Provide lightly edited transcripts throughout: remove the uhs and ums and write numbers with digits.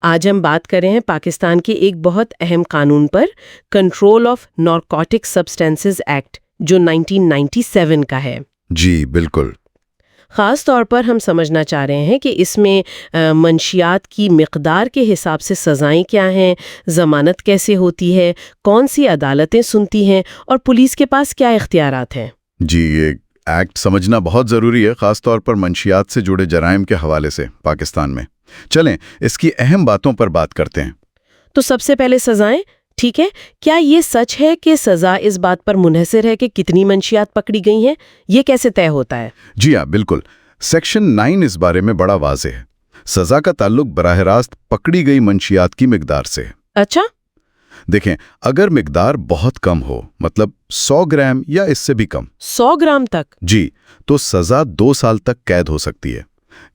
آج ہم بات کر رہے ہیں پاکستان کے ایک بہت اہم قانون پر، control of narcotic substances act, جو 1997 کا ہے۔ جی بالکل۔ خاص طور پر ہم سمجھنا چاہ رہے ہیں کہ اس میں منشیات کی مقدار کے حساب سے سزائیں کیا ہیں، ضمانت کیسے ہوتی ہے، کون سی عدالتیں سنتی ہیں، اور پولیس کے پاس کیا اختیارات ہیں۔ جی یہ ایکٹ سمجھنا بہت ضروری ہے، خاص طور پر منشیات سے جڑے جرائم کے حوالے سے پاکستان میں۔ چلیں اس کی اہم باتوں پر بات کرتے ہیں۔ تو سب سے پہلے سزائیں، ٹھیک ہے، کیا یہ سچ ہے کہ سزا اس بات پر منحصر ہے کہ کتنی منشیات پکڑی گئی ہیں؟ یہ کیسے طے ہوتا ہے؟ جی ہاں بالکل، سیکشن 9 اس بارے میں بڑا واضح ہے۔ سزا کا تعلق براہ راست پکڑی گئی منشیات کی مقدار سے ہے۔ اچھا، دیکھیں اگر مقدار بہت کم ہو، مطلب 100 گرام یا اس سے بھی کم، 100 گرام تک؟ جی، تو سزا 2 سال تک قید ہو سکتی ہے،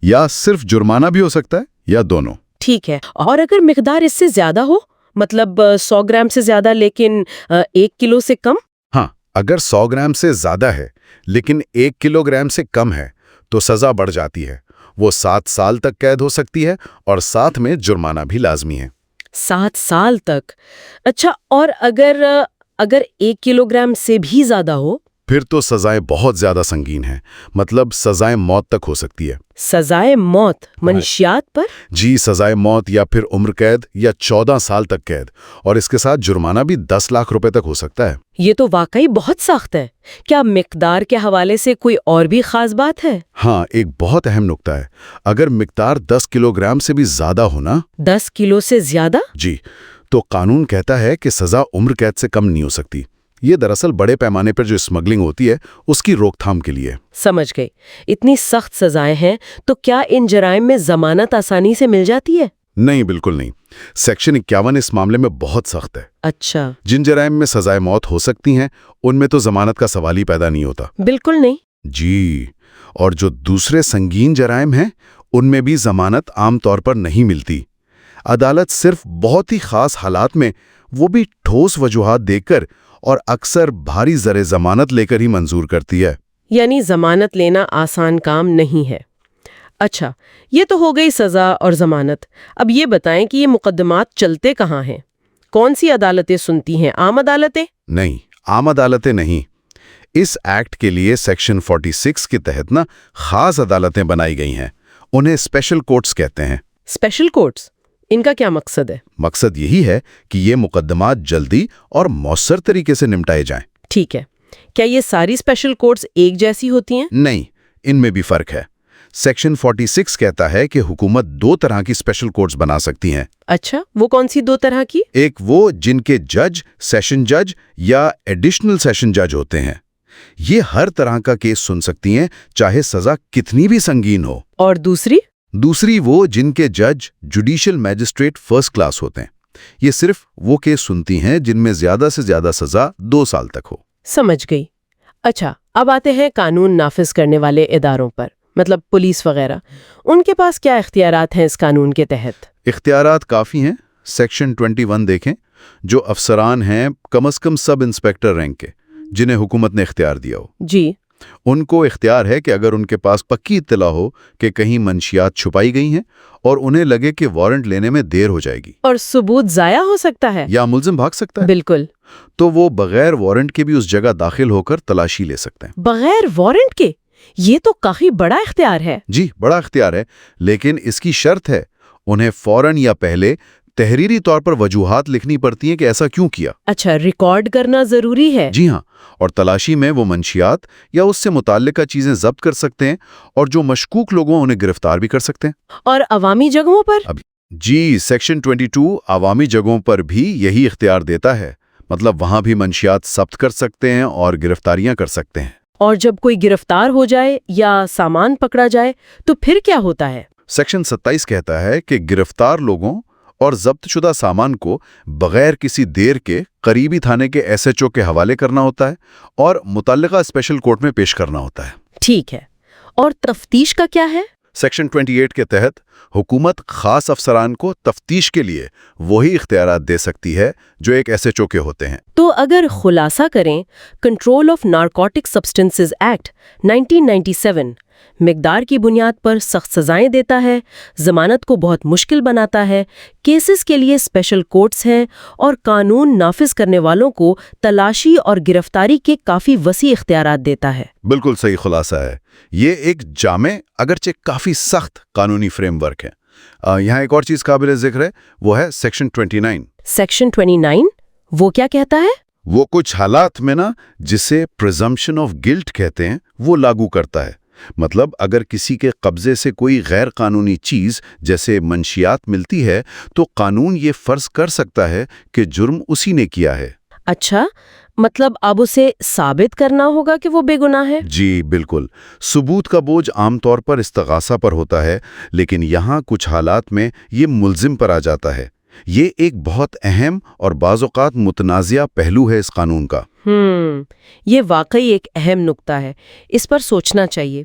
یا صرف جرمانہ بھی ہو سکتا ہے، یا دونوں۔ ٹھیک ہے، اور اگر مقدار اس سے زیادہ ہو، مطلب 100 گرام سے زیادہ لیکن 1 کلو سے کم؟ ہاں، اگر 100 گرام سے زیادہ ہے لیکن 1 کلو گرام سے کم ہے تو سزا بڑھ جاتی ہے، وہ 7 سال تک قید ہو سکتی ہے اور ساتھ میں جرمانہ بھی لازمی ہے۔ 7 سال تک؟ اچھا، اور اگر 1 کلو گرام سے بھی زیادہ ہو؟ پھر تو سزائیں بہت زیادہ سنگین ہیں، مطلب سزائیں موت تک ہو سکتی ہے۔ سزائے موت منشیات پر؟ جی، سزائے موت یا پھر عمر قید یا 14 سال تک قید، اور اس کے ساتھ جرمانہ بھی 10 لاکھ روپے تک ہو سکتا ہے۔ یہ تو واقعی بہت سخت ہے۔ کیا مقدار کے حوالے سے کوئی اور بھی خاص بات ہے؟ ہاں، ایک بہت اہم نکتہ ہے، اگر مقدار 10 کلو گرام سے بھی زیادہ ہونا، 10 کلو سے زیادہ؟ جی، تو قانون کہتا ہے کہ سزا عمر قید سے کم نہیں ہو سکتی۔ یہ دراصل بڑے پیمانے پر جو اسمگلنگ ہوتی ہے اس کی روک تھام کے لیے۔ سمجھ گئی۔ اتنی سخت سزائیں ہیں تو کیا ان جرائم میں ضمانت آسانی سے مل جاتی ہے؟ نہیں، بالکل نہیں۔ سیکشن 51 اس معاملے میں بہت سخت ہے۔ اچھا، جن جرائم میں سزائے موت ہو سکتی ہیں ان میں تو ضمانت کا سوال ہی پیدا نہیں ہوتا۔ بالکل نہیں۔ جی، اور جو دوسرے سنگین جرائم ہیں ان میں بھی ضمانت عام طور پر نہیں ملتی۔ عدالت صرف بہت ہی خاص حالات میں، وہ بھی ٹھوس وجوہات دیکھ کر اور اکثر بھاری زر ضمانت لے کر ہی منظور کرتی ہے۔ یعنی ضمانت لینا آسان کام نہیں ہے۔ اچھا، یہ تو ہو گئی سزا اور ضمانت۔ اب یہ بتائیں کہ یہ مقدمات چلتے کہاں ہیں؟ کون سی عدالتیں سنتی ہیں؟ عام عدالتیں؟ نہیں، عام عدالتیں نہیں۔ اس ایکٹ کے لیے سیکشن 46 کے تحت خاص عدالتیں بنائی گئی ہیں، انہیں اسپیشل کورٹس کہتے ہیں۔ اسپیشل کورٹس، ان کا کیا مقصد ہے؟ مقصد یہی ہے کہ یہ مقدمات جلدی اور مؤثر طریقے سے نمٹائے جائیں۔ ٹھیک ہے، کیا یہ ساری اسپیشل کورٹس ایک جیسی ہوتی ہیں؟ نہیں، ان میں بھی فرق ہے۔ سیکشن 46 کہتا ہے کہ حکومت 2 طرح کی اسپیشل کورٹس بنا سکتی ہیں۔ اچھا، وہ کون سی 2 طرح کی؟ ایک وہ جن کے جج سیشن جج یا ایڈیشنل سیشن جج ہوتے ہیں، یہ ہر طرح کا کیس سن سکتی ہیں چاہے سزا کتنی بھی سنگین ہو۔ اور دوسری وہ جن کے جج جوڈیشل میجسٹریٹ فرسٹ کلاس ہوتے ہیں، یہ صرف وہ کیس سنتی ہیں جن میں زیادہ سے زیادہ سزا 2 سال تک ہو۔ سمجھ گئی۔ اچھا، اب آتے ہیں قانون نافذ کرنے والے اداروں پر، مطلب پولیس وغیرہ۔ ان کے پاس کیا اختیارات ہیں اس قانون کے تحت؟ اختیارات کافی ہیں۔ سیکشن 21 دیکھیں، جو افسران ہیں کم از کم سب انسپیکٹر رینک کے، جنہیں حکومت نے اختیار دیا ہو، جی، ان کو اختیار ہے کہ اگر ان کے پاس پکی اطلاع ہو کہ کہیں منشیات چھپائی گئی ہیں اور انہیں لگے کہ وارنٹ لینے میں دیر ہو جائے گی اور ثبوت ضائع ہو سکتا ہے یا ملزم بھاگ سکتا ہے، بالکل، تو وہ بغیر وارنٹ کے بھی اس جگہ داخل ہو کر تلاشی لے سکتے ہیں۔ بغیر وارنٹ کے؟ یہ تو کافی بڑا اختیار ہے۔ جی، بڑا اختیار ہے، لیکن اس کی شرط ہے انہیں فوراً یا پہلے تحریری طور پر وجوہات لکھنی پڑتی ہیں کہ ایسا کیوں کیا۔ اچھا، ریکارڈ کرنا ضروری ہے؟ جی ہاں، اور تلاشی میں وہ منشیات یا اس سے متعلقہ چیزیں ضبط کر سکتے ہیں، اور جو مشکوک لوگوں انہیں گرفتار بھی کر سکتے ہیں۔ اور عوامی جگہوں پر؟ جی، سیکشن 22 عوامی جگہوں پر بھی یہی اختیار دیتا ہے، مطلب وہاں بھی منشیات ضبط کر سکتے ہیں اور گرفتاریاں کر سکتے ہیں۔ اور جب کوئی گرفتار ہو جائے یا سامان پکڑا جائے تو پھر کیا ہوتا ہے؟ سیکشن 27 کہتا ہے کہ گرفتار لوگوں اور ضبط شدہ سامان کو بغیر کسی دیر کے قریبی تھانے کے SHO کے حوالے کرنا ہوتا ہے اور متعلقہ اسپیشل کورٹ میں پیش کرنا ہوتا ہے۔ ٹھیک ہے، اور تفتیش کا کیا ہے؟ سیکشن 28 کے تحت حکومت خاص افسران کو تفتیش کے لیے وہی اختیارات دے سکتی ہے جو ایک SHO کے ہوتے ہیں۔ تو اگر خلاصہ کریں، کنٹرول آف نارکوٹک سبسٹنسز ایکٹ 1997 مقدار کی بنیاد پر سخت سزائیں دیتا ہے، ضمانت کو بہت مشکل بناتا ہے، کیسز کے لیے اسپیشل کورٹس ہیں، اور قانون نافذ کرنے والوں کو تلاشی اور گرفتاری کے کافی وسیع اختیارات دیتا ہے۔ بالکل صحیح خلاصہ ہے۔ یہ ایک جامع اگرچہ کافی سخت قانونی فریم ورک ہے۔ یہاں ایک اور چیز قابل ذکر ہے، وہ ہے سیکشن 29۔ سیکشن 29 وہ کیا کہتا ہے؟ وہ کچھ حالات میں جسے پریزمپشن آف گلٹ کہتے ہیں، وہ لاگو کرتا ہے۔ مطلب اگر کسی کے قبضے سے کوئی غیر قانونی چیز جیسے منشیات ملتی ہے تو قانون یہ فرض کر سکتا ہے کہ جرم اسی نے کیا ہے۔ اچھا، مطلب اب اسے ثابت کرنا ہوگا کہ وہ بے گناہ ہے؟ جی بالکل۔ ثبوت کا بوجھ عام طور پر استغاثہ پر ہوتا ہے، لیکن یہاں کچھ حالات میں یہ ملزم پر آ جاتا ہے۔ یہ ایک بہت اہم اور بعض اوقات متنازعہ پہلو ہے اس قانون کا۔ یہ واقعی ایک اہم نقطہ ہے، اس پر سوچنا چاہیے۔